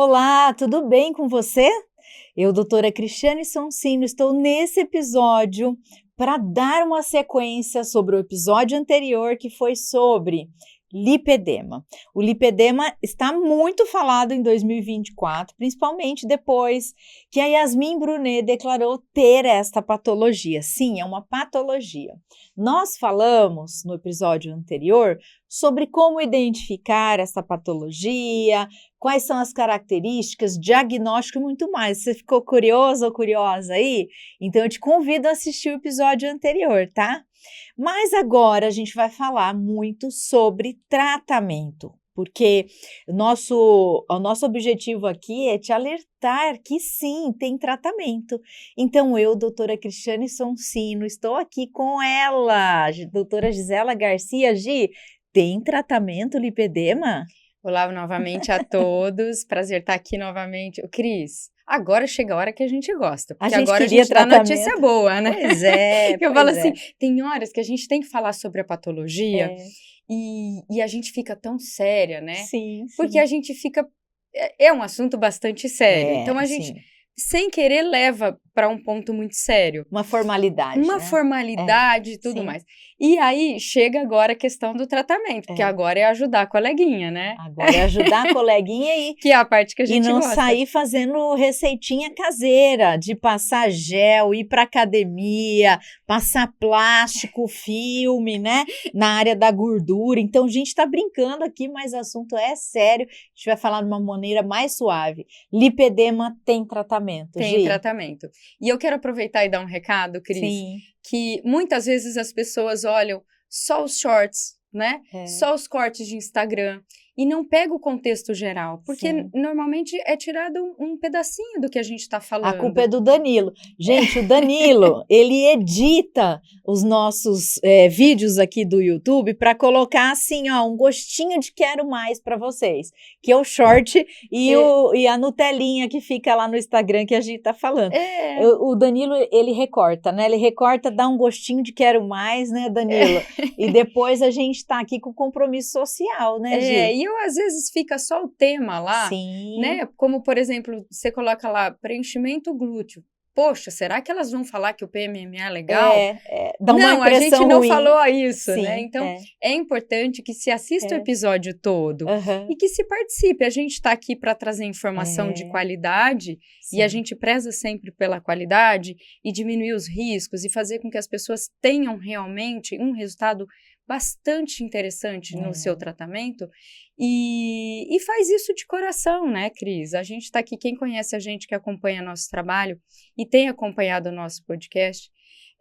Olá, tudo bem com você? Eu, doutora Cristiane Sonsino, estou nesse episódio para dar uma sequência sobre o episódio anterior que foi sobre lipedema. O lipedema está muito falado em 2024, principalmente depois que a Yasmin Brunet declarou ter esta patologia. Sim, é uma patologia. Nós falamos no episódio anterior sobre como identificar essa patologia, quais são as características, diagnóstico e muito mais. Você ficou curioso ou curiosa aí? Então eu te convido a assistir o episódio anterior, tá? Mas agora a gente vai falar muito sobre tratamento, porque o nosso objetivo aqui é te alertar que sim, tem tratamento. Então eu, doutora Cristiane Sonsino, estou aqui com ela, doutora Gisela Garcia. Gi, tem tratamento lipedema? Olá novamente a todos, prazer estar aqui novamente. Cris, agora chega a hora que a gente gosta, porque agora a gente dá notícia boa, né? Pois é, eu falo assim, tem horas que a gente tem que falar sobre a patologia e a gente fica tão séria, né? Sim. Porque a gente fica... É um assunto bastante sério, então a gente, sem querer, leva para um ponto muito sério. Uma formalidade, Uma formalidade e tudo mais. E aí, chega agora a questão do tratamento, porque agora é ajudar a coleguinha, né? Agora é ajudar a coleguinha que é a parte que a gente gosta. E não sair fazendo receitinha caseira, de passar gel, ir para academia, passar plástico, filme, né? Na área da gordura. Então, a gente está brincando aqui, mas o assunto é sério. A gente vai falar de uma maneira mais suave. Lipedema tem tratamento, Tem tratamento. E eu quero aproveitar e dar um recado, Cris, que muitas vezes as pessoas olham só os shorts, né? Só os cortes de Instagram e não pega o contexto geral, porque normalmente é tirado um pedacinho do que a gente está falando. A culpa é do Danilo. Gente, o Danilo, ele edita os nossos vídeos aqui do YouTube para colocar assim, ó, um gostinho de quero mais para vocês, que é o short e a Nutelinha que fica lá no Instagram que a gente tá falando. O Danilo, ele recorta, né? Ele recorta, dá um gostinho de quero mais, né, Danilo? E depois a gente tá aqui com compromisso social, né, Gi? E eu, às vezes, fica só o tema lá, né? Como, por exemplo, você coloca lá, preenchimento glúteo. Poxa, será que elas vão falar que o PMMA é legal? Dá uma não, a gente não falou isso, Sim, né? Então, é importante que se assista o episódio todo e que se participe. A gente está aqui para trazer informação de qualidade e a gente preza sempre pela qualidade e diminuir os riscos e fazer com que as pessoas tenham realmente um resultado bastante interessante no seu tratamento e faz isso de coração, né, Cris? A gente está aqui, quem conhece a gente que acompanha nosso trabalho e tem acompanhado o nosso podcast,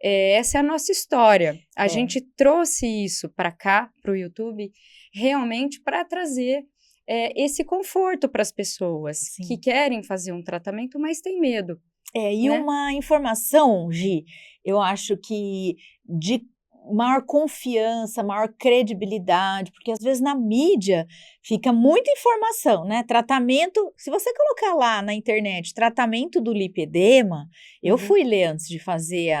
essa é a nossa história. A gente trouxe isso para cá, para o YouTube, realmente para trazer esse conforto para as pessoas que querem fazer um tratamento, mas têm medo. E uma informação, Gi, eu acho que de maior confiança, maior credibilidade, porque às vezes na mídia fica muita informação, né? Tratamento, se você colocar lá na internet, tratamento do lipedema, eu fui ler antes de fazer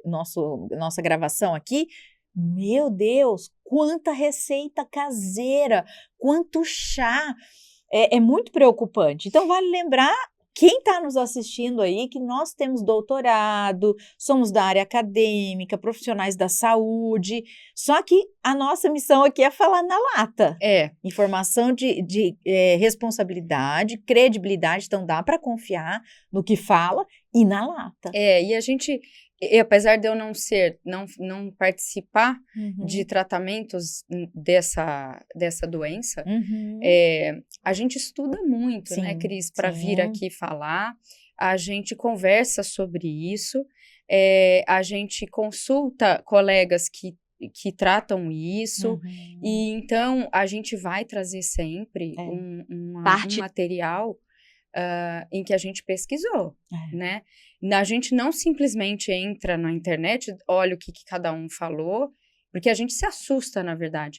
nossa gravação aqui, meu Deus, quanta receita caseira, quanto chá, é muito preocupante. Então vale lembrar, quem está nos assistindo aí, que nós temos doutorado, somos da área acadêmica, profissionais da saúde, só que a nossa missão aqui é falar na lata. Informação de responsabilidade, credibilidade, então dá para confiar no que fala e na lata. E a gente... apesar de eu não participar de tratamentos dessa doença, a gente estuda muito, né, Cris, para vir aqui falar, a gente conversa sobre isso, a gente consulta colegas que tratam isso, e então a gente vai trazer sempre um material em que a gente pesquisou, né? A gente não simplesmente entra na internet, olha o que cada um falou, porque a gente se assusta, na verdade.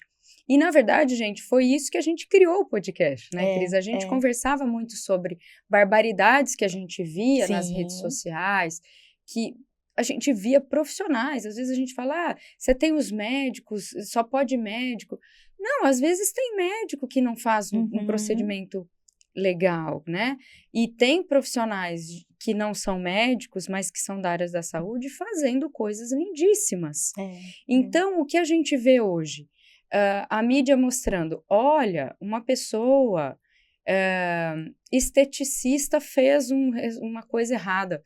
E, na verdade, gente, foi isso que a gente criou o podcast, né, Cris? A gente conversava muito sobre barbaridades que a gente via nas redes sociais, que a gente via profissionais. Às vezes a gente fala, você tem os médicos, só pode médico. Não, às vezes tem médico que não faz um procedimento legal, né? E tem profissionais que não são médicos, mas que são da área da saúde, fazendo coisas lindíssimas. Então, o que a gente vê hoje? A mídia mostrando, olha, uma pessoa esteticista fez uma coisa errada.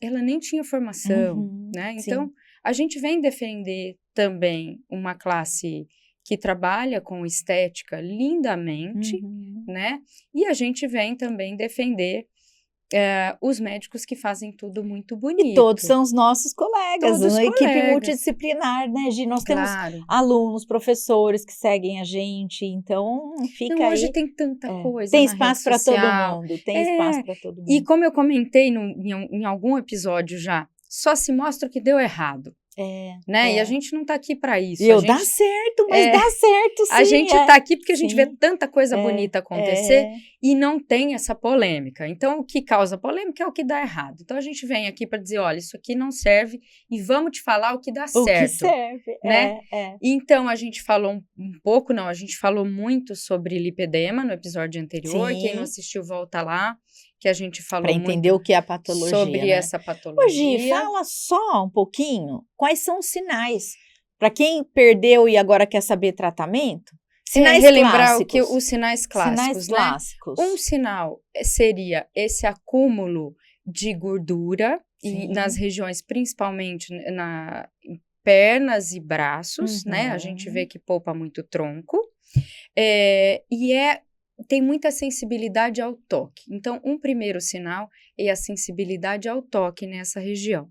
Ela nem tinha formação, né? Então, a gente vem defender também uma classe que trabalha com estética lindamente, né? E a gente vem também defender os médicos que fazem tudo muito bonito. E todos são os nossos colegas, Todos uma equipe colegas. multidisciplinar, né, Gi? Nós temos Claro. alunos, professores que seguem a gente, então fica Não, hoje aí. tem tanta coisa Tem na espaço rede para social. todo mundo, tem espaço para todo mundo. E como eu comentei em algum episódio já, só se mostra o que deu errado. Né? E a gente não tá aqui para isso. Dá certo, mas dá certo sim. A gente tá aqui porque a gente vê tanta coisa bonita acontecer e não tem essa polêmica. Então, o que causa polêmica é o que dá errado. Então, a gente vem aqui para dizer, olha, isso aqui não serve e vamos te falar o que dá certo. O que serve, né? Então, a gente falou um pouco, não, a gente falou muito sobre lipedema no episódio anterior. Sim. Quem não assistiu, volta lá. Que a gente falou para entender o que é a patologia, sobre essa patologia. Hoje, fala só um pouquinho quais são os sinais. Para quem perdeu e agora quer saber tratamento, sinais relembrar clássicos. Os sinais clássicos, né? Clássicos. Um sinal seria esse acúmulo de gordura e nas regiões, principalmente pernas e braços, né? A gente vê que poupa muito tronco. Tem muita sensibilidade ao toque. Então, um primeiro sinal é a sensibilidade ao toque nessa região,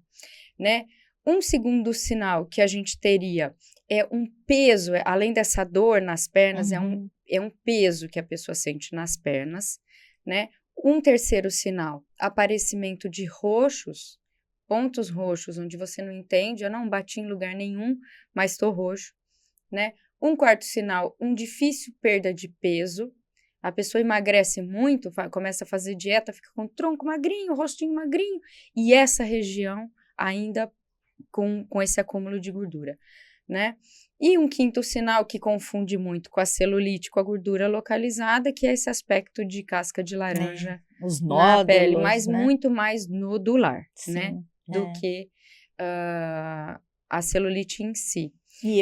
né? Um segundo sinal que a gente teria é um peso, além dessa dor nas pernas, é um peso que a pessoa sente nas pernas, né? Um terceiro sinal, aparecimento de roxos, pontos roxos, onde você não entende, eu não bati em lugar nenhum, mas estou roxo, né? Um quarto sinal, difícil perda de peso. A pessoa emagrece muito, começa a fazer dieta, fica com o tronco magrinho, o rostinho magrinho, e essa região ainda com esse acúmulo de gordura, né? E um quinto sinal que confunde muito com a celulite, com a gordura localizada, que é esse aspecto de casca de laranja os nódulos, na pele, mas muito mais nodular, sim, né? Do que a celulite em si.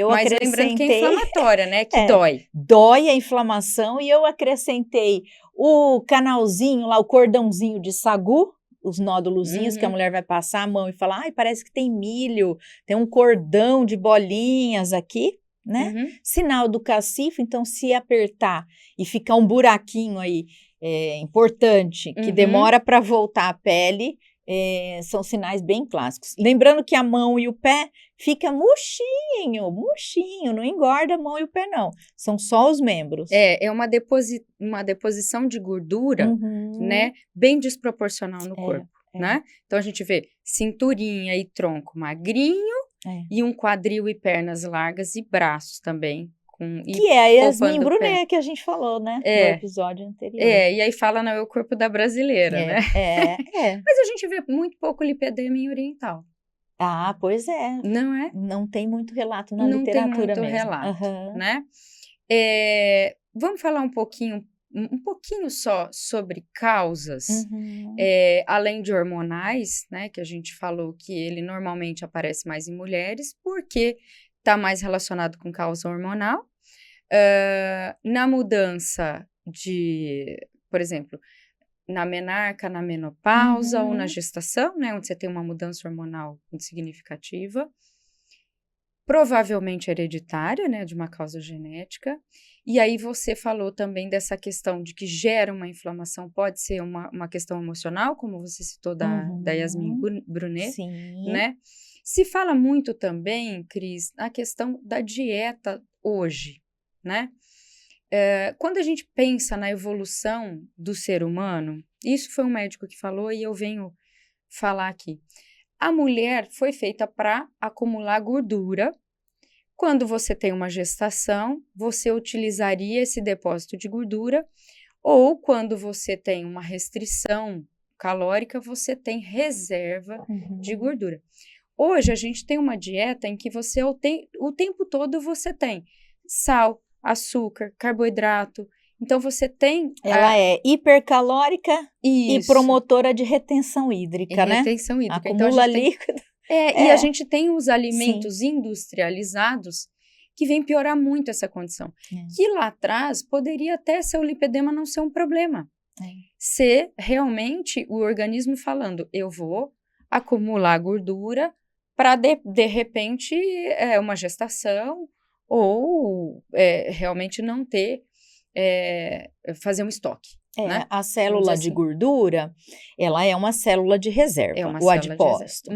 Mas lembrando que é inflamatória, né? Que dói. Dói a inflamação e eu acrescentei o canalzinho lá, o cordãozinho de sagu, os nódulozinhos que a mulher vai passar a mão e falar, ai, parece que tem milho, tem um cordão de bolinhas aqui, né? Sinal do cacifo, então se apertar e ficar um buraquinho aí importante, que demora para voltar a pele, são sinais bem clássicos. Lembrando que a mão e o pé fica murchinho, não engorda a mão e o pé não, são só os membros. É uma deposição de gordura, né, bem desproporcional no corpo, né? Então a gente vê cinturinha e tronco magrinho e um quadril e pernas largas e braços também. Que é a Yasmin Brunet que a gente falou, né? No episódio anterior. E aí fala, não, é o corpo da brasileira, né? Mas a gente vê muito pouco lipedema em oriental. Ah, pois é. Não é? Não tem muito relato na literatura mesmo. Não tem muito relato, né? Vamos falar um pouquinho só sobre causas, além de hormonais, né? Que a gente falou que ele normalmente aparece mais em mulheres, porque está mais relacionado com causa hormonal. Na mudança por exemplo, na menarca, na menopausa ou na gestação, né, onde você tem uma mudança hormonal muito significativa, provavelmente hereditária, né, de uma causa genética, e aí você falou também dessa questão de que gera uma inflamação, pode ser uma questão emocional, como você citou da Yasmin Brunet, né? Se fala muito também, Cris, a questão da dieta hoje, né? Quando a gente pensa na evolução do ser humano, isso foi um médico que falou e eu venho falar aqui. A mulher foi feita para acumular gordura. Quando você tem uma gestação, você utilizaria esse depósito de gordura, ou quando você tem uma restrição calórica, você tem reserva de gordura. Hoje, a gente tem uma dieta em que o tempo todo você tem sal, açúcar, carboidrato, Então, você tem... Ela é hipercalórica e Isso. promotora de retenção hídrica, né? Retenção hídrica. Acumula Então, a gente líquido. E a gente tem os alimentos industrializados que vêm piorar muito essa condição. Que lá atrás poderia até ser o lipedema não ser um problema. Ser realmente o organismo falando, eu vou acumular gordura para de repente uma gestação ou realmente não ter, fazer um estoque. Né? A célula de gordura, ela é uma célula de reserva, o adipócito.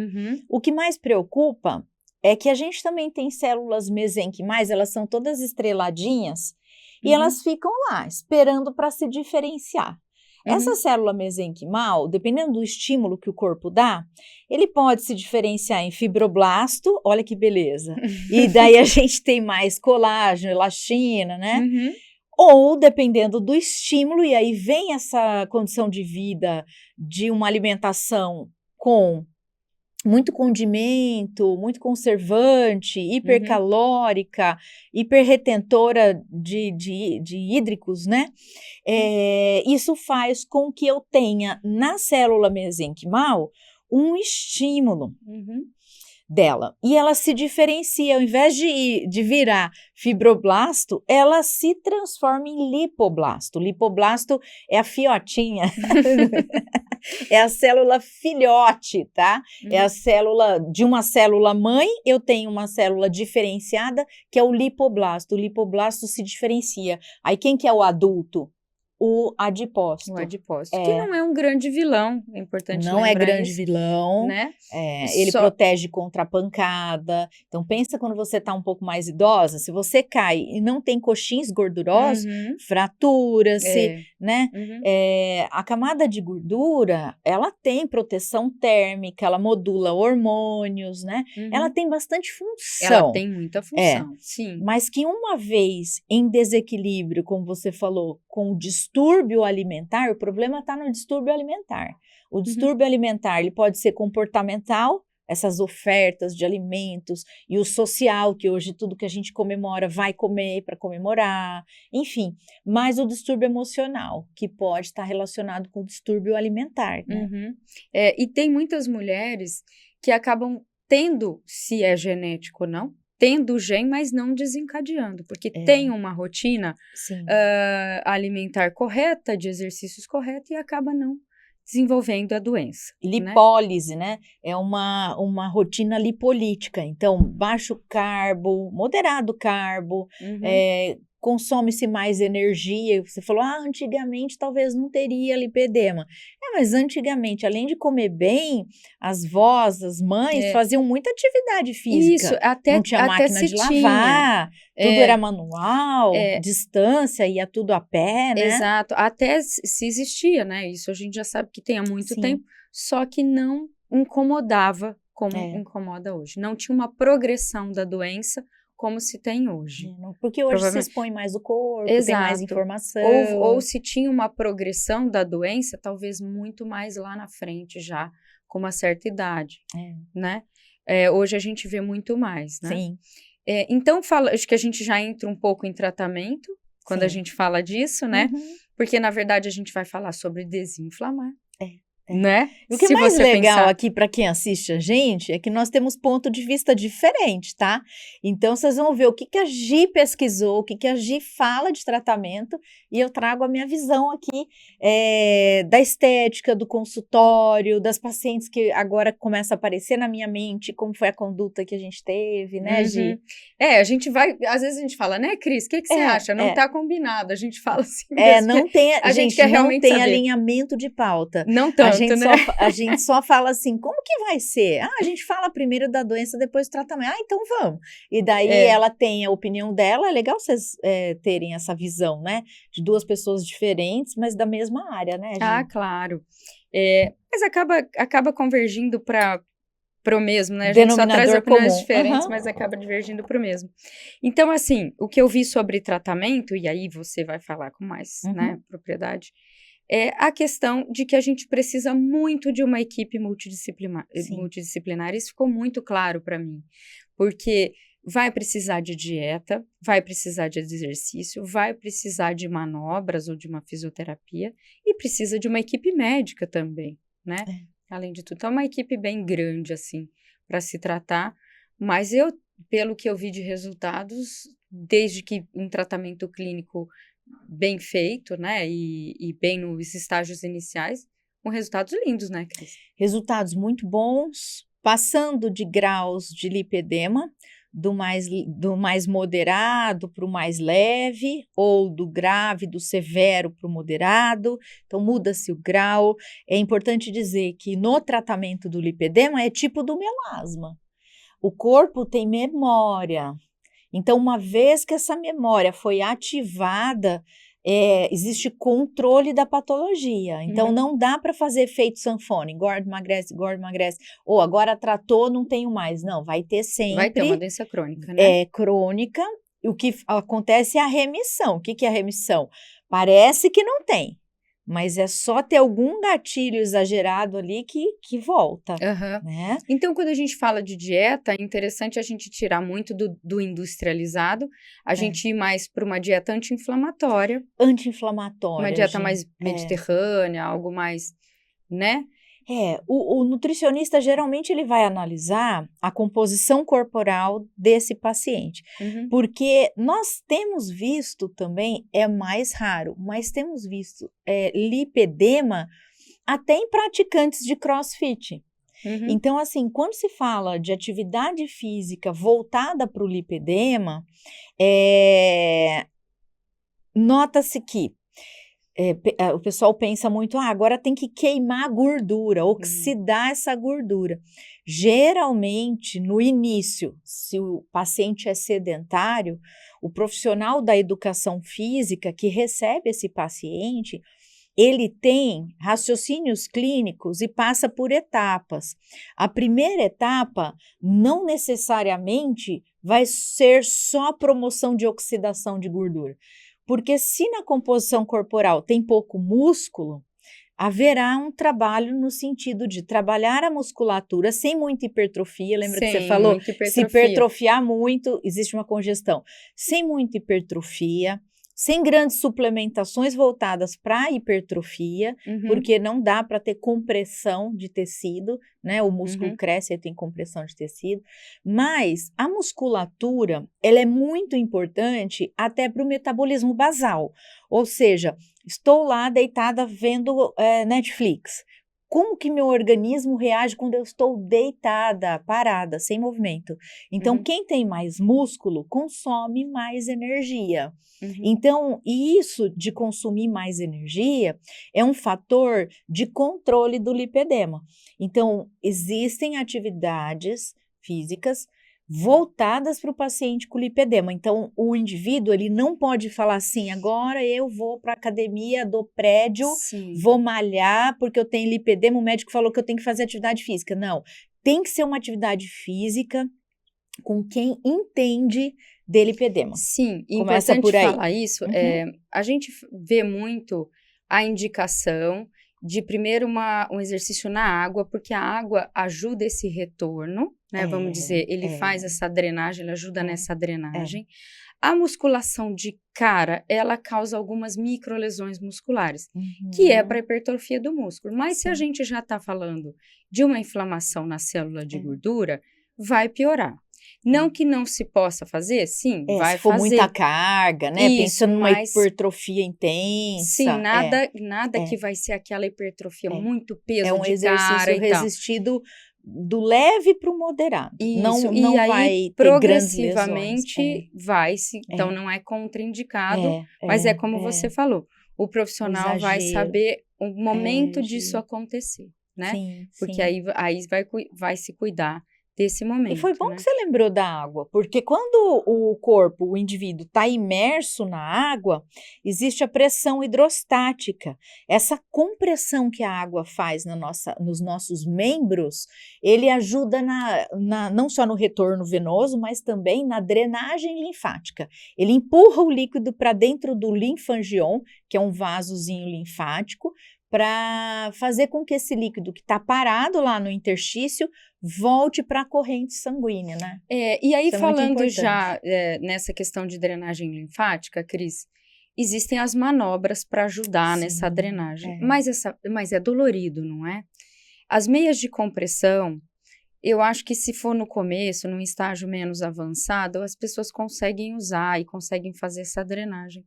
O que mais preocupa é que a gente também tem células mesenquimais, elas são todas estreladinhas e elas ficam lá esperando para se diferenciar. Essa célula mesenquimal, dependendo do estímulo que o corpo dá, ele pode se diferenciar em fibroblasto, olha que beleza, e daí a gente tem mais colágeno, elastina, né? Ou, dependendo do estímulo, e aí vem essa condição de vida de uma alimentação com muito condimento, muito conservante, hipercalórica, hiperretentora de hídricos, né? Isso faz com que eu tenha na célula mesenquimal um estímulo dela. E ela se diferencia, ao invés de virar fibroblasto, ela se transforma em lipoblasto. Lipoblasto é a fiotinha, é a célula filhote, tá? É a célula, de uma célula mãe, eu tenho uma célula diferenciada, que é o lipoblasto. O lipoblasto se diferencia. Aí quem que é o adulto? O adipócito. O adipócito, que não é um grande vilão, é importante lembrar. Não é grande vilão, né? Ele protege contra a pancada. Então, pensa quando você está um pouco mais idosa, se você cai e não tem coxins gordurosos, fratura-se, né? A camada de gordura, ela tem proteção térmica, ela modula hormônios, né? Ela tem bastante função. Ela tem muita função, sim. Mas que uma vez em desequilíbrio, como você falou, com o distúrbio alimentar, o problema está no distúrbio alimentar. O distúrbio alimentar, ele pode ser comportamental, essas ofertas de alimentos, e o social, que hoje tudo que a gente comemora vai comer para comemorar, enfim. Mas o distúrbio emocional, que pode estar relacionado com o distúrbio alimentar, né? E tem muitas mulheres que acabam tendo, se é genético ou não, tendo o gene, mas não desencadeando, porque tem uma rotina alimentar correta, de exercícios corretos, e acaba não desenvolvendo a doença. Lipólise, né? É uma rotina lipolítica, então baixo carbo, moderado carbo, consome-se mais energia. Você falou, antigamente talvez não teria lipedema. Mas antigamente, além de comer bem, as vós, as mães faziam muita atividade física. Isso, até não tinha máquina de lavar, tudo era manual, distância, ia tudo a pé, né? Exato, até se existia, né? Isso a gente já sabe que tem há muito tempo, só que não incomodava como incomoda hoje. Não tinha uma progressão da doença como se tem hoje. Porque hoje se expõe mais o corpo, tem mais informação. Ou se tinha uma progressão da doença, talvez muito mais lá na frente já, com uma certa idade, né? Hoje a gente vê muito mais, né? Sim. Então, acho que a gente já entra um pouco em tratamento, quando a gente fala disso, né? Porque, na verdade, a gente vai falar sobre desinflamar. Né? O que é mais legal aqui para quem assiste a gente é que nós temos ponto de vista diferente, tá? Então vocês vão ver o que a Gi pesquisou, o que a Gi fala de tratamento, e eu trago a minha visão aqui da estética, do consultório, das pacientes que agora começa a aparecer na minha mente, como foi a conduta que a gente teve, né, Gi? A gente vai, às vezes a gente fala, né, Cris, o que você acha? Não tá combinado, a gente fala assim mesmo. Não tem, a gente quer realmente saber. Alinhamento de pauta. Não tanto, a gente só fala assim, como que vai ser? A gente fala primeiro da doença, depois do tratamento. Então vamos. E daí ela tem a opinião dela, é legal vocês terem essa visão, né? De duas pessoas diferentes, mas da mesma área, né, Gi? Claro. Mas acaba convergindo para o mesmo, né? A gente só traz opiniões diferentes, uhum. mas acaba divergindo para o mesmo. Então, assim, o que eu vi sobre tratamento, e aí você vai falar com mais né, propriedade, é a questão de que a gente precisa muito de uma equipe multidisciplinar. Isso ficou muito claro para mim. Porque vai precisar de dieta, vai precisar de exercício, vai precisar de manobras ou de uma fisioterapia e precisa de uma equipe médica também, né? Além de tudo, então é uma equipe bem grande, assim, para se tratar, mas pelo que eu vi de resultados, desde que um tratamento clínico bem feito, né, e bem nos estágios iniciais, com resultados lindos, né, Cris? Resultados muito bons, passando de graus de lipedema, do mais moderado para o mais leve, ou do grave, do severo para o moderado, então muda-se o grau. É importante dizer que no tratamento do lipedema é tipo do melasma. O corpo tem memória, então uma vez que essa memória foi ativada, existe controle da patologia, então não dá para fazer efeito sanfona, engorda, emagrece, ou agora tratou, não tenho mais, não, vai ter sempre. Vai ter uma doença crônica, né? É crônica, o que acontece é a remissão. O que é a remissão? Parece que não tem, mas é só ter algum gatilho exagerado ali que volta, né? Então, quando a gente fala de dieta, é interessante a gente tirar muito do industrializado, a gente ir mais para uma dieta anti-inflamatória. Anti-inflamatória. Uma dieta mais mediterrânea, algo mais, né? O nutricionista geralmente ele vai analisar a composição corporal desse paciente, porque nós temos visto também, é mais raro, mas temos visto lipedema até em praticantes de CrossFit. Então, assim, quando se fala de atividade física voltada para o lipedema, nota-se que o pessoal pensa muito, agora tem que queimar a gordura, oxidar essa gordura. Geralmente, no início, se o paciente é sedentário, o profissional da educação física que recebe esse paciente, ele tem raciocínios clínicos e passa por etapas. A primeira etapa não necessariamente vai ser só a promoção de oxidação de gordura. Porque se na composição corporal tem pouco músculo, haverá um trabalho no sentido de trabalhar a musculatura sem muita hipertrofia. Lembra que você falou? Se hipertrofiar muito, existe uma congestão. Sem muita hipertrofia, sem grandes suplementações voltadas para a hipertrofia, porque não dá para ter compressão de tecido, né? O músculo cresce e tem compressão de tecido, mas a musculatura, ela é muito importante até para o metabolismo basal, ou seja, estou lá deitada vendo Netflix. Como que meu organismo reage quando eu estou deitada, parada, sem movimento? Então, quem tem mais músculo consome mais energia. Então, isso de consumir mais energia é um fator de controle do lipedema. Então, existem atividades físicas voltadas para o paciente com lipedema. Então, o indivíduo ele não pode falar assim, agora eu vou para a academia do prédio, vou malhar porque eu tenho lipedema, o médico falou que eu tenho que fazer atividade física. Não, tem que ser uma atividade física com quem entende de lipedema. Sim, começa por aí. Falar isso, a gente vê muito a indicação de primeiro um exercício na água, porque a água ajuda esse retorno, né? Vamos dizer, ele faz essa drenagem, ele ajuda nessa drenagem. A musculação de cara, ela causa algumas microlesões musculares, que é para hipertrofia do músculo. Mas se a gente já está falando de uma inflamação na célula de gordura, vai piorar. Não que não se possa fazer, sim, vai fazer. Se for muita carga, né? Isso, pensando numa hipertrofia intensa. Sim, nada que vai ser aquela hipertrofia, muito peso de cara e tal. É um exercício resistido do leve para o moderado. Isso, não aí, vai ter progressivamente vai se. Então, não é contraindicado, mas é como você falou. O profissional vai saber o momento disso acontecer, né? Sim, porque aí vai se cuidar desse momento. E foi bom que você lembrou da água, porque quando o indivíduo está imerso na água, existe a pressão hidrostática. Essa compressão que a água faz nos nossos membros, ele ajuda não só no retorno venoso, mas também na drenagem linfática. Ele empurra o líquido para dentro do linfangion, que é um vasozinho linfático, para fazer com que esse líquido que está parado lá no interstício volte para a corrente sanguínea, né? E aí, falando já nessa questão de drenagem linfática, Cris, existem as manobras para ajudar nessa drenagem, mas é dolorido, não é? As meias de compressão, eu acho que se for no começo, num estágio menos avançado, as pessoas conseguem usar e conseguem fazer essa drenagem.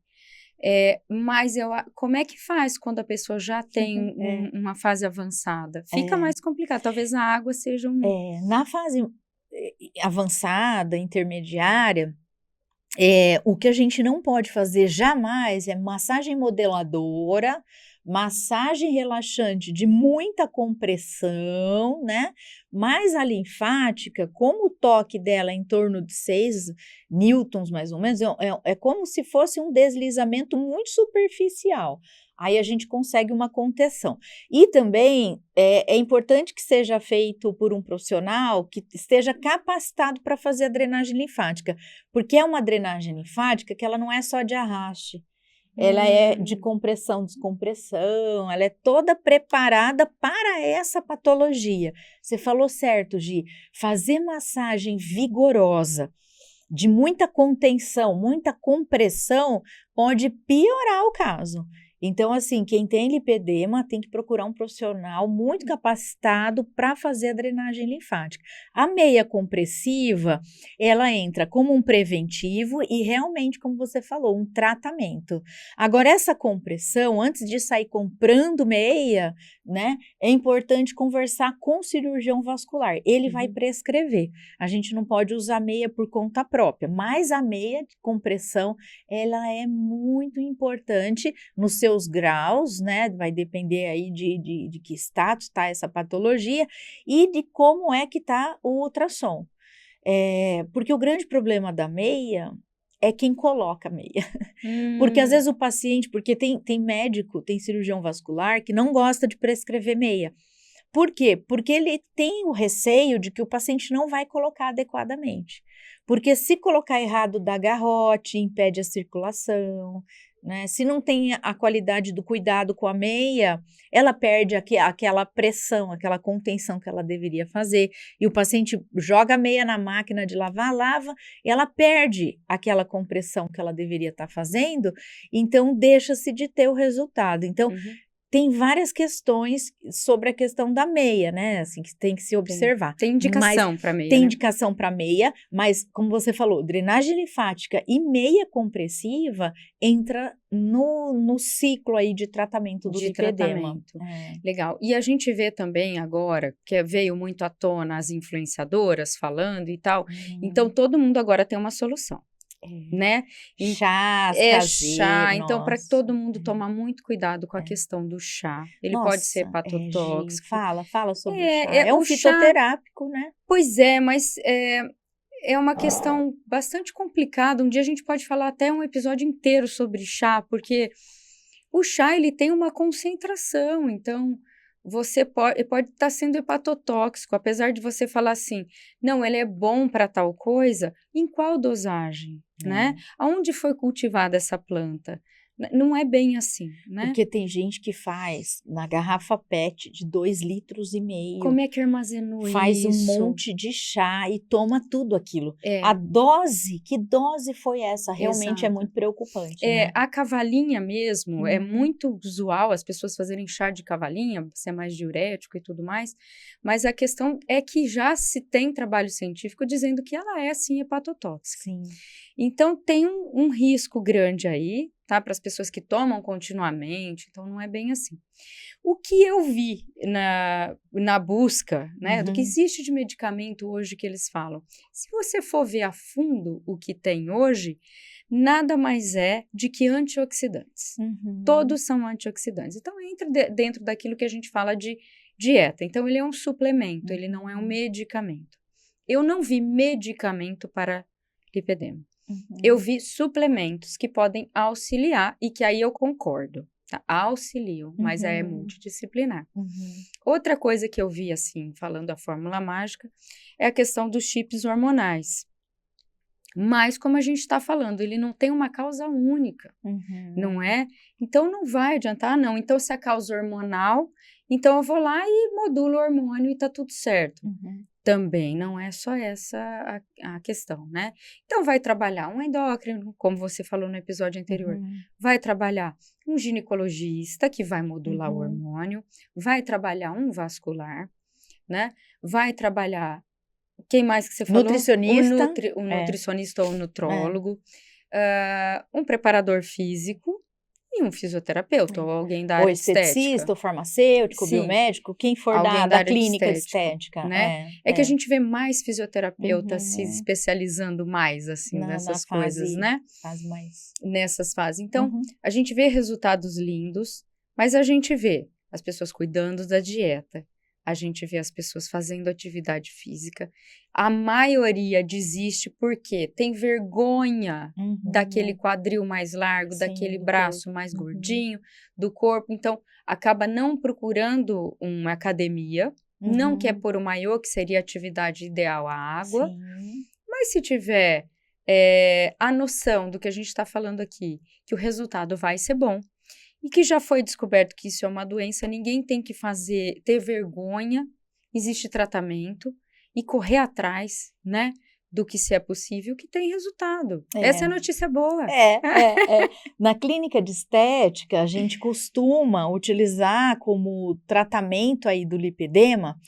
Mas como é que faz quando a pessoa já tem uma fase avançada? Fica mais complicado, talvez a água seja na fase avançada, intermediária, o que a gente não pode fazer jamais é massagem modeladora, massagem relaxante de muita compressão, né? Mas a linfática, como o toque dela é em torno de 6 newtons, mais ou menos, é como se fosse um deslizamento muito superficial. Aí a gente consegue uma contenção. E também é importante que seja feito por um profissional que esteja capacitado para fazer a drenagem linfática, porque é uma drenagem linfática que ela não é só de arraste. Ela é de compressão, descompressão, ela é toda preparada para essa patologia. Você falou certo, Gi, fazer massagem vigorosa, de muita contenção, muita compressão, pode piorar o caso. Então, assim, quem tem lipedema tem que procurar um profissional muito capacitado para fazer a drenagem linfática. A meia compressiva, ela entra como um preventivo e realmente, como você falou, um tratamento. Agora, essa compressão, antes de sair comprando meia, né, é importante conversar com o cirurgião vascular. Ele vai prescrever. A gente não pode usar meia por conta própria, mas a meia de compressão, ela é muito importante nos seus graus, né? Vai depender aí de que status está essa patologia e de como é que está o ultrassom. Porque o grande problema da meia é quem coloca a meia. Porque às vezes o paciente, porque tem médico, tem cirurgião vascular que não gosta de prescrever meia. Por quê? Porque ele tem o receio de que o paciente não vai colocar adequadamente. Porque se colocar errado dá garrote, impede a circulação, né? Se não tem a qualidade do cuidado com a meia, ela perde aquela pressão, aquela contenção que ela deveria fazer. E o paciente joga a meia na máquina de lavar, lava, e ela perde aquela compressão que ela deveria estar fazendo, então deixa-se de ter o resultado. Então, tem várias questões sobre a questão da meia, né? Assim, que tem que se observar. Tem indicação para meia, Tem né? indicação para meia, mas como você falou, drenagem linfática e meia compressiva entra no ciclo aí de tratamento do lipedema. Legal. E a gente vê também agora, que veio muito à tona as influenciadoras falando e tal, então todo mundo agora tem uma solução. Né? Chás caseiros, chá, então para todo mundo tomar muito cuidado com a questão do chá. Ele pode ser hepatotóxico. Fala sobre o chá. É um fitoterápico, né? Pois é, mas é uma questão bastante complicada. Um dia a gente pode falar até um episódio inteiro sobre chá, porque o chá ele tem uma concentração, então você pode estar sendo hepatotóxico, apesar de você falar assim, não, ele é bom para tal coisa, em qual dosagem, né? Aonde foi cultivada essa planta? Não é bem assim, né? Porque tem gente que faz na garrafa PET de 2,5 litros. Como é que armazenou isso? Faz um monte de chá e toma tudo aquilo. A dose, que dose foi essa? Realmente é muito preocupante, né? A cavalinha mesmo, é muito usual as pessoas fazerem chá de cavalinha, ser mais diurético e tudo mais, mas a questão é que já se tem trabalho científico dizendo que ela é, sim, hepatotóxica. Sim. Então, tem um risco grande aí, tá? Para as pessoas que tomam continuamente, então não é bem assim. O que eu vi na busca, né, do que existe de medicamento hoje que eles falam, se você for ver a fundo o que tem hoje, nada mais é de que antioxidantes. Todos são antioxidantes. Então, entra dentro daquilo que a gente fala de dieta. Então, ele é um suplemento, ele não é um medicamento. Eu não vi medicamento para lipedema. Eu vi suplementos que podem auxiliar e que aí eu concordo, tá? Auxiliam, mas é multidisciplinar. Outra coisa que eu vi, assim, falando a fórmula mágica, é a questão dos chips hormonais. Mas, como a gente está falando, ele não tem uma causa única, não é? Então, não vai adiantar, não. Então, se a causa hormonal, então eu vou lá e modulo o hormônio e tá tudo certo. Também não é só essa a questão, né? Então, vai trabalhar um endócrino, como você falou no episódio anterior. Vai trabalhar um ginecologista, que vai modular o hormônio. Vai trabalhar um vascular, né? Vai trabalhar... Quem mais que você falou? Nutricionista. Nutricionista ou nutrólogo. Um preparador físico. E um fisioterapeuta, ou alguém da área de estética. Ou esteticista, ou farmacêutico, biomédico, quem for da clínica de estética. Né? É que a gente vê mais fisioterapeutas se especializando mais, assim, nessas coisas, né? Fase mais. Nessas fases. Então, a gente vê resultados lindos, mas a gente vê as pessoas cuidando da dieta, a gente vê as pessoas fazendo atividade física. A maioria desiste porque tem vergonha daquele quadril mais largo, daquele braço mais gordinho, do corpo. Então, acaba não procurando uma academia, não quer pôr o maiô, que seria a atividade ideal, a água. Mas se tiver a noção do que a gente está falando aqui, que o resultado vai ser bom, e que já foi descoberto que isso é uma doença, ninguém tem que ter vergonha, existe tratamento, e correr atrás, né, do que se é possível, que tem resultado. Essa é a notícia boa. Na clínica de estética, a gente costuma utilizar como tratamento aí do lipedema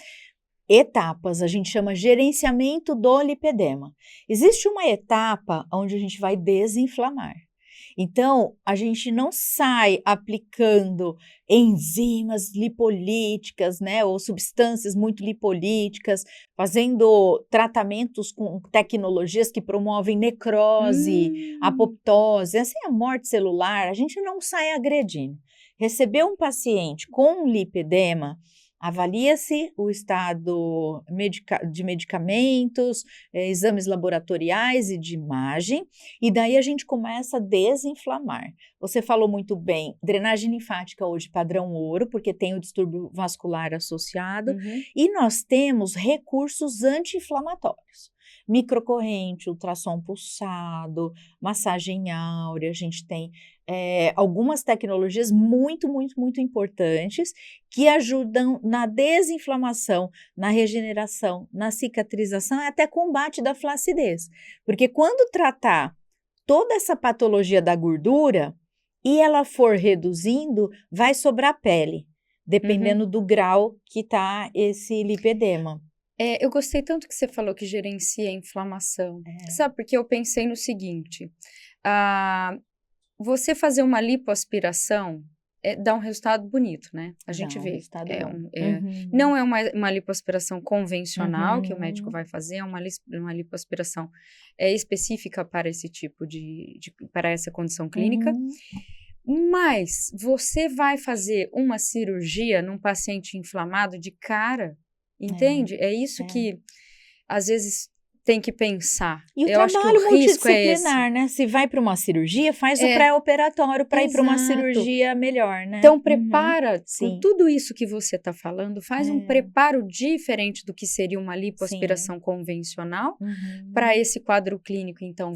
etapas, a gente chama gerenciamento do lipedema. Existe uma etapa onde a gente vai desinflamar. Então, a gente não sai aplicando enzimas lipolíticas, né, ou substâncias muito lipolíticas, fazendo tratamentos com tecnologias que promovem necrose, apoptose, assim, a morte celular. A gente não sai agredindo. Receber um paciente com lipedema, avalia-se o estado de medicamentos, exames laboratoriais e de imagem, e daí a gente começa a desinflamar. Você falou muito bem, drenagem linfática hoje padrão ouro, porque tem o distúrbio vascular associado, e nós temos recursos anti-inflamatórios. Microcorrente, ultrassom pulsado, massagem áurea, a gente tem algumas tecnologias muito importantes que ajudam na desinflamação, na regeneração, na cicatrização e até combate da flacidez. Porque quando tratar toda essa patologia da gordura e ela for reduzindo, vai sobrar pele, dependendo do grau que está esse lipedema. Eu gostei tanto que você falou que gerencia a inflamação. Sabe, porque eu pensei no seguinte, você fazer uma lipoaspiração dá um resultado bonito, né? A gente vê. Não é uma lipoaspiração convencional que o médico vai fazer, é uma lipoaspiração específica para esse tipo para essa condição clínica. Mas você vai fazer uma cirurgia num paciente inflamado de cara, entende? É isso que às vezes tem que pensar. E o trabalho multidisciplinar, né? Se vai para uma cirurgia, faz o pré-operatório para ir para uma cirurgia melhor, né? Então, prepara com tudo isso que você está falando, faz um preparo diferente do que seria uma lipoaspiração convencional para esse quadro clínico. Então,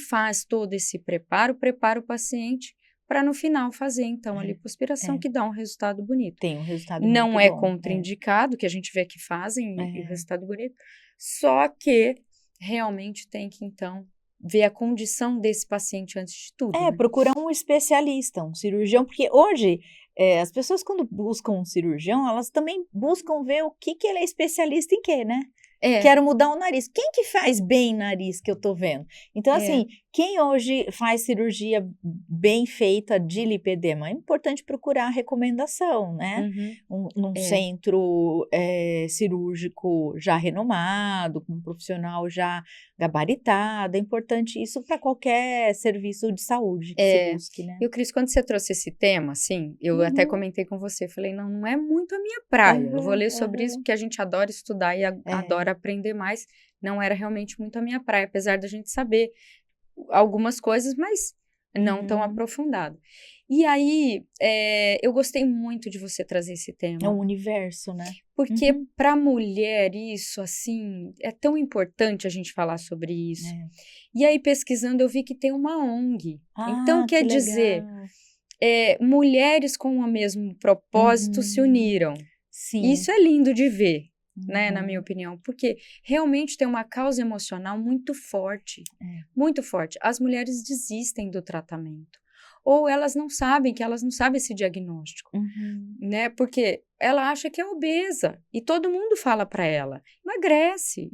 faz todo esse prepara o paciente para no final fazer, então, a lipoaspiração que dá um resultado bonito. Tem um resultado Não muito bom. Contraindicado, que a gente vê que fazem e resultado bonito, só que realmente tem que, então, ver a condição desse paciente antes de tudo. Né? Procurar um especialista, um cirurgião, porque hoje as pessoas quando buscam um cirurgião, elas também buscam ver o que ele é especialista em quê, né? Quero mudar o nariz. Quem que faz bem nariz que eu tô vendo? Então, assim, quem hoje faz cirurgia bem feita de lipedema? É importante procurar a recomendação, né? Num centro cirúrgico já renomado, com um profissional já gabaritado. É importante isso para qualquer serviço de saúde que se busque, né? E o Cris, quando você trouxe esse tema, assim, eu até comentei com você, falei, não é muito a minha praia. Eu vou ler sobre isso porque a gente adora estudar e adora aprender mais. Não era realmente muito a minha praia, apesar da gente saber algumas coisas, mas não tão aprofundado. E aí, eu gostei muito de você trazer esse tema. É um universo, né? Porque para a mulher isso, assim, é tão importante a gente falar sobre isso. E aí, pesquisando, eu vi que tem uma ONG. Então, quer dizer, mulheres com o mesmo propósito se uniram. Sim. Isso é lindo de ver, né, na minha opinião. Porque realmente tem uma causa emocional muito forte. Muito forte. As mulheres desistem do tratamento. Ou elas não sabem esse diagnóstico, né? Porque ela acha que é obesa e todo mundo fala para ela, emagrece,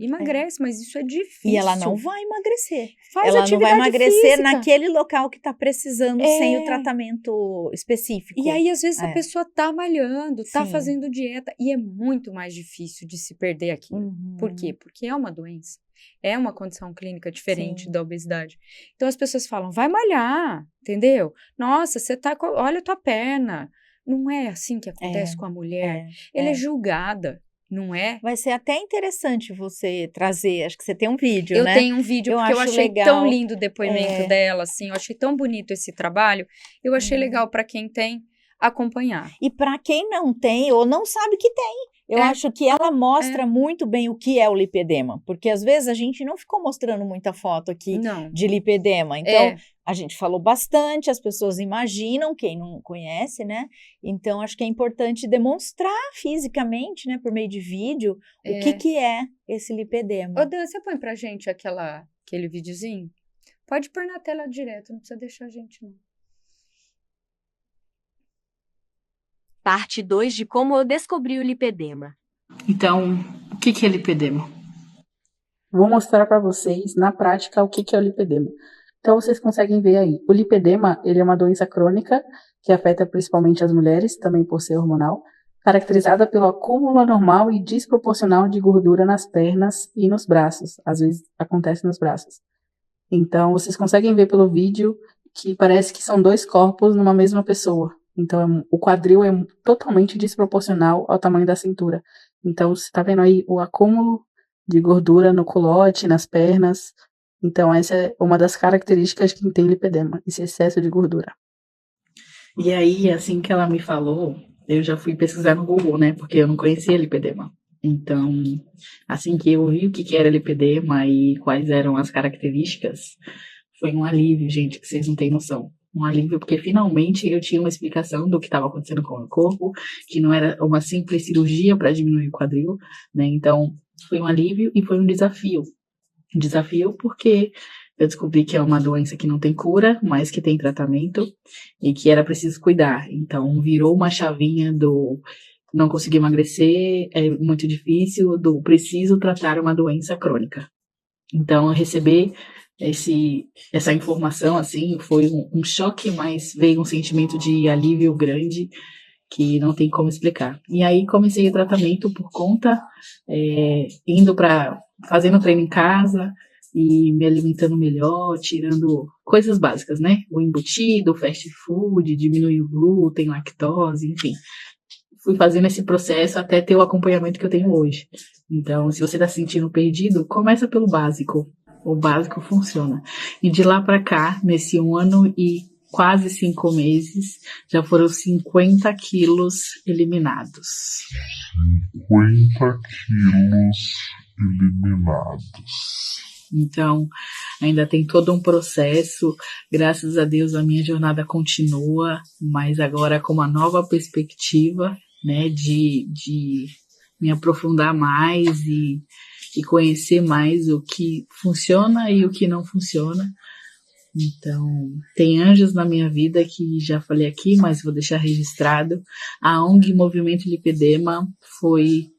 mas isso é difícil. E ela não vai emagrecer. Faz ela não vai emagrecer física. naquele local que está precisando sem o tratamento específico. E aí, às vezes, a pessoa tá malhando, tá fazendo dieta e é muito mais difícil de se perder aquilo. Por quê? Porque é uma doença. É uma condição clínica diferente da obesidade. Então, as pessoas falam, vai malhar, entendeu? Nossa, olha a tua perna. Não é assim que acontece com a mulher. Ela é julgada, não é? Vai ser até interessante você trazer, acho que você tem um vídeo, né? Eu tenho um vídeo, porque eu achei tão lindo o depoimento dela, assim, eu achei tão bonito esse trabalho, eu achei legal para quem tem acompanhar. E para quem não tem ou não sabe que tem, eu acho que ela mostra muito bem o que é o lipedema, porque às vezes a gente não ficou mostrando muita foto aqui de lipedema, então a gente falou bastante, as pessoas imaginam, quem não conhece, né? Então acho que é importante demonstrar fisicamente, né, por meio de vídeo, o que é esse lipedema. Ô Dan, você põe pra gente aquele videozinho? Pode pôr na tela direto, não precisa deixar a gente não. Parte 2 de como eu descobri o lipedema. Então, o que é lipedema? Vou mostrar para vocês, na prática, o que é o lipedema. Então, vocês conseguem ver aí. O lipedema, ele é uma doença crônica que afeta principalmente as mulheres, também por ser hormonal, caracterizada pelo acúmulo anormal e desproporcional de gordura nas pernas e nos braços. Às vezes, acontece nos braços. Então, vocês conseguem ver pelo vídeo que parece que são dois corpos numa mesma pessoa. Então, o quadril é totalmente desproporcional ao tamanho da cintura. Então, você está vendo aí o acúmulo de gordura no culote, nas pernas. Então, essa é uma das características de quem tem lipedema, esse excesso de gordura. E aí, assim que ela me falou, eu já fui pesquisar no Google, né? Porque eu não conhecia lipedema. Então, assim que eu vi o que era lipedema e quais eram as características, foi um alívio, gente, que vocês não têm noção. Um alívio, porque finalmente eu tinha uma explicação do que estava acontecendo com o meu corpo, que não era uma simples cirurgia para diminuir o quadril, né? Então, foi um alívio e foi um desafio. Um desafio porque eu descobri que é uma doença que não tem cura, mas que tem tratamento e que era preciso cuidar. Então, virou uma chavinha do não conseguir emagrecer, é muito difícil, do preciso tratar uma doença crônica. Então, receber essa informação, assim, foi um choque, mas veio um sentimento de alívio grande que não tem como explicar. E aí comecei o tratamento por conta, fazendo treino em casa e me alimentando melhor, tirando coisas básicas, né? O embutido, o fast food, diminuir o glúten, lactose, enfim. Fui fazendo esse processo até ter o acompanhamento que eu tenho hoje. Então, se você está se sentindo perdido, começa pelo básico. O básico funciona. E de lá para cá, nesse 1 ano e quase 5 meses, já foram 50 quilos eliminados. 50 quilos eliminados. Então, ainda tem todo um processo. Graças a Deus, a minha jornada continua, mas agora com uma nova perspectiva, né, de me aprofundar mais e conhecer mais o que funciona e o que não funciona. Então, tem anjos na minha vida que já falei aqui, mas vou deixar registrado. A ONG Movimento Lipedema foi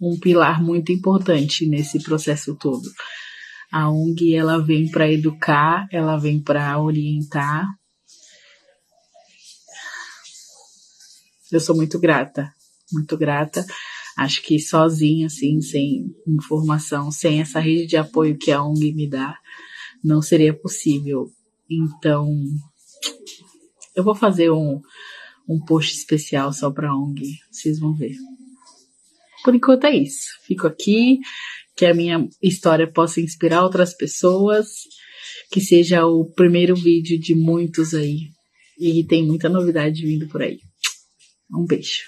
um pilar muito importante nesse processo todo. A ONG, ela vem para educar, ela vem para orientar. Eu sou muito grata, muito grata. Acho que sozinha, assim, sem informação, sem essa rede de apoio que a ONG me dá, não seria possível. Então, eu vou fazer um post especial só para a ONG, vocês vão ver. Por enquanto é isso. Fico aqui, que a minha história possa inspirar outras pessoas, que seja o primeiro vídeo de muitos aí. E tem muita novidade vindo por aí. Um beijo.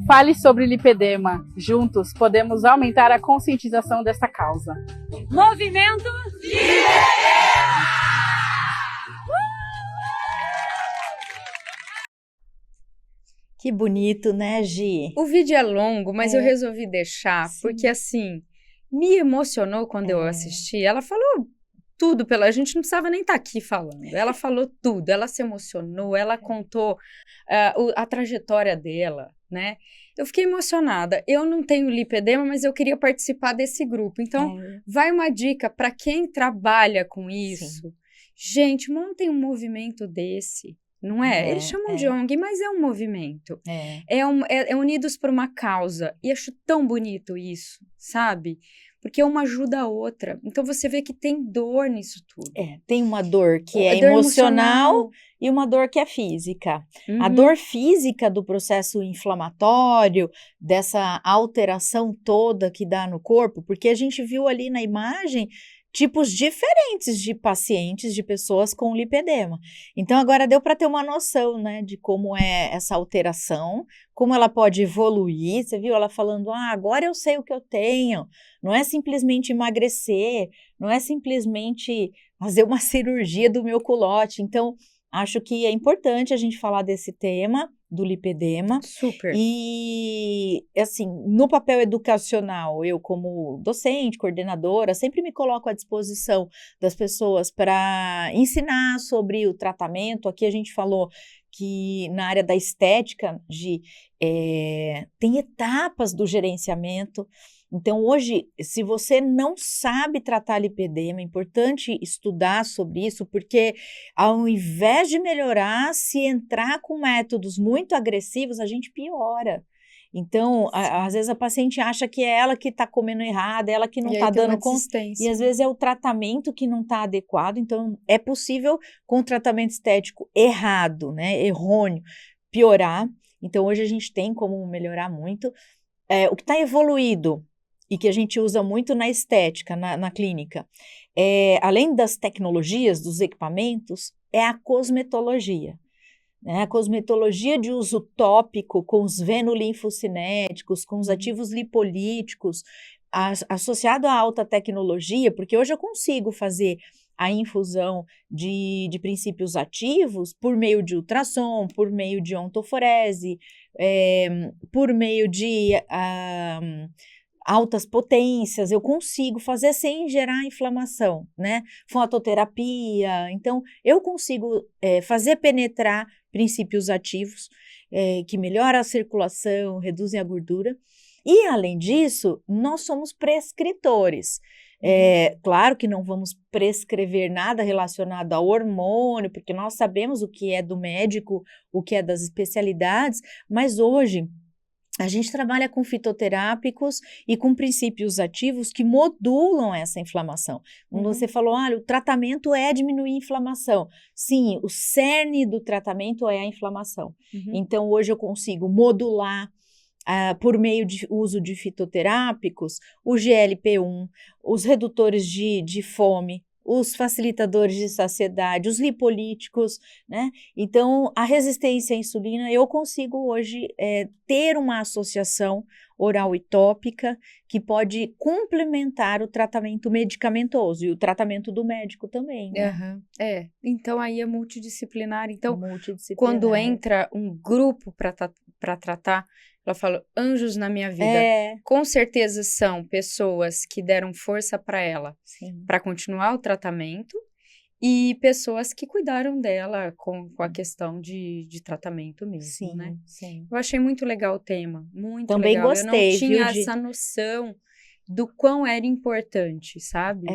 Fale sobre lipedema. Juntos podemos aumentar a conscientização desta causa. Movimento Que bonito, né, Gi? O vídeo é longo, mas eu resolvi deixar, porque assim, me emocionou quando eu assisti. Ela falou tudo, a gente não precisava nem estar aqui falando. Ela falou tudo, ela se emocionou, ela contou a trajetória dela, né? Eu fiquei emocionada. Eu não tenho lipedema, mas eu queria participar desse grupo. Então, vai uma dica para quem trabalha com isso. Sim. Gente, montem um movimento desse. Não é? Eles chamam de ONG, mas é um movimento. É unidos por uma causa. E acho tão bonito isso, sabe? Porque uma ajuda a outra. Então, você vê que tem dor nisso tudo. Tem uma dor que é emocional e uma dor que é física. A dor física do processo inflamatório, dessa alteração toda que dá no corpo, porque a gente viu ali na imagem tipos diferentes de pacientes, de pessoas com lipedema. Então, agora deu para ter uma noção, né, de como é essa alteração, como ela pode evoluir. Você viu ela falando, agora eu sei o que eu tenho. Não é simplesmente emagrecer, não é simplesmente fazer uma cirurgia do meu culote. Então, acho que é importante a gente falar desse tema, do lipedema. Super. E, assim, no papel educacional, eu como docente, coordenadora, sempre me coloco à disposição das pessoas para ensinar sobre o tratamento. Aqui a gente falou que na área da estética, tem etapas do gerenciamento. Então, hoje, se você não sabe tratar lipedema, é importante estudar sobre isso, porque ao invés de melhorar, se entrar com métodos muito agressivos, a gente piora. Então, às vezes a paciente acha que é ela que está comendo errado, é ela que não está dando conta. E às vezes é o tratamento que não está adequado. Então, é possível, com o tratamento estético errado, né, errôneo, piorar. Então, hoje a gente tem como melhorar muito. O que está evoluído e que a gente usa muito na estética, na clínica, além das tecnologias, dos equipamentos, é a cosmetologia. A cosmetologia de uso tópico, com os venolinfocinéticos, com os ativos lipolíticos, associado à alta tecnologia, porque hoje eu consigo fazer a infusão de princípios ativos por meio de ultrassom, por meio de ontoforese, por meio de altas potências, eu consigo fazer sem gerar inflamação, né? Fototerapia, então eu consigo fazer penetrar princípios ativos que melhoram a circulação, reduzem a gordura. E, além disso, nós somos prescritores. Claro que não vamos prescrever nada relacionado ao hormônio, porque nós sabemos o que é do médico, o que é das especialidades, mas hoje a gente trabalha com fitoterápicos e com princípios ativos que modulam essa inflamação. Quando você falou, o tratamento é diminuir a inflamação. Sim, o cerne do tratamento é a inflamação. Então, hoje eu consigo modular, por meio de uso de fitoterápicos, o GLP-1, os redutores de fome, os facilitadores de saciedade, os lipolíticos, né? Então, a resistência à insulina, eu consigo hoje ter uma associação oral e tópica que pode complementar o tratamento medicamentoso e o tratamento do médico também, né? Então aí é multidisciplinar. Então, quando entra um grupo para tratar, ela fala, anjos na minha vida. Com certeza são pessoas que deram força para ela para continuar o tratamento e pessoas que cuidaram dela com a questão de tratamento mesmo, né? Sim. Eu achei muito legal o tema, muito também legal. Gostei, eu não tinha essa noção do quão era importante, sabe?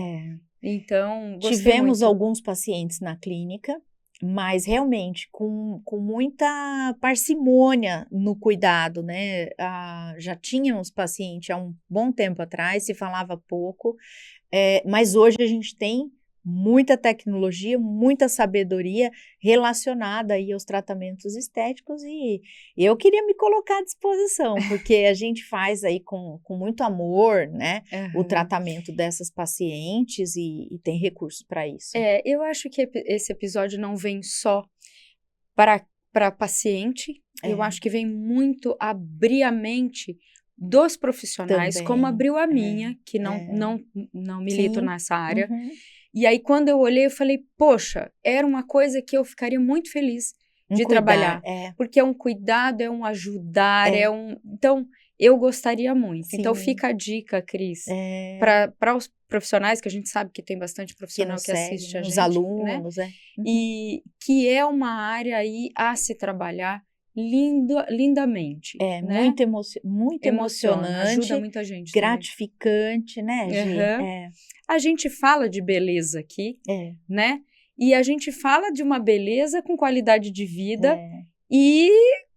Então, gostei Tivemos muito. alguns pacientes na clínica, mas realmente com muita parcimônia no cuidado, né? Já tínhamos paciente há um bom tempo atrás, se falava pouco, mas hoje a gente tem muita tecnologia, muita sabedoria relacionada aí aos tratamentos estéticos e eu queria me colocar à disposição, porque a gente faz aí com muito amor, né, o tratamento dessas pacientes e tem recursos para isso. Eu acho que esse episódio não vem só para paciente, eu acho que vem muito abrir a mente dos profissionais, também, como abriu a minha, que não milito nessa área. E aí, quando eu olhei, eu falei, poxa, era uma coisa que eu ficaria muito feliz de trabalhar. Porque é um cuidado, é um ajudar, Então, eu gostaria muito. Sim. Então, fica a dica, Cris, para os profissionais, que a gente sabe que tem bastante profissional que assiste a gente. Os alunos, né? E que é uma área aí a se trabalhar lindamente. Né? Muito emocionante. Ajuda muita gente. Gratificante, também. Né, Gi? A gente fala de beleza aqui, né? E a gente fala de uma beleza com qualidade de vida e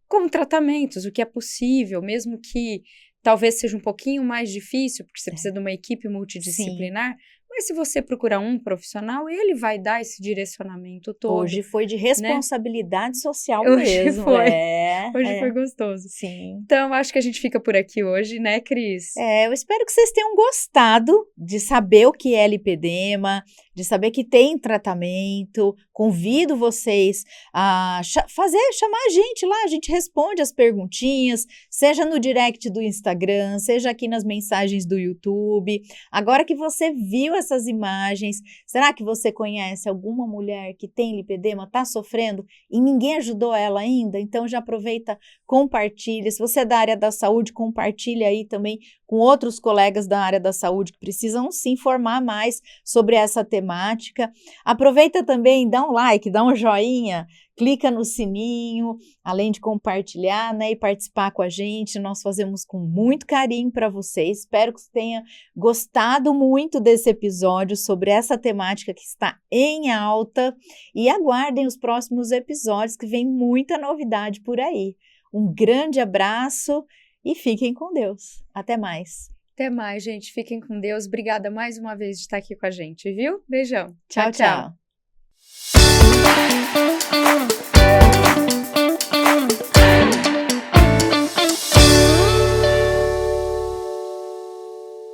com tratamentos, o que é possível, mesmo que talvez seja um pouquinho mais difícil, porque você precisa de uma equipe multidisciplinar. Sim. Mas se você procurar um profissional, ele vai dar esse direcionamento todo. Hoje foi de responsabilidade, né? Social hoje mesmo. Hoje foi gostoso. Sim. Então, acho que a gente fica por aqui hoje, né, Cris? Eu espero que vocês tenham gostado de saber o que é lipedema, de saber que tem tratamento. Convido vocês a chamar a gente lá, a gente responde as perguntinhas, seja no direct do Instagram, seja aqui nas mensagens do YouTube. Agora que você viu essas imagens, será que você conhece alguma mulher que tem lipedema, está sofrendo e ninguém ajudou ela ainda? Então já aproveita, compartilha. Se você é da área da saúde, compartilha aí também com outros colegas da área da saúde que precisam se informar mais sobre essa temática. Aproveita também, dá um like, dá um joinha, clica no sininho, além de compartilhar, né, e participar com a gente. Nós fazemos com muito carinho para vocês. Espero que você tenha gostado muito desse episódio sobre essa temática que está em alta e aguardem os próximos episódios que vem muita novidade por aí. Um grande abraço e fiquem com Deus. Até mais. Até mais, gente. Fiquem com Deus. Obrigada mais uma vez de estar aqui com a gente, viu? Beijão. Tchau, tchau.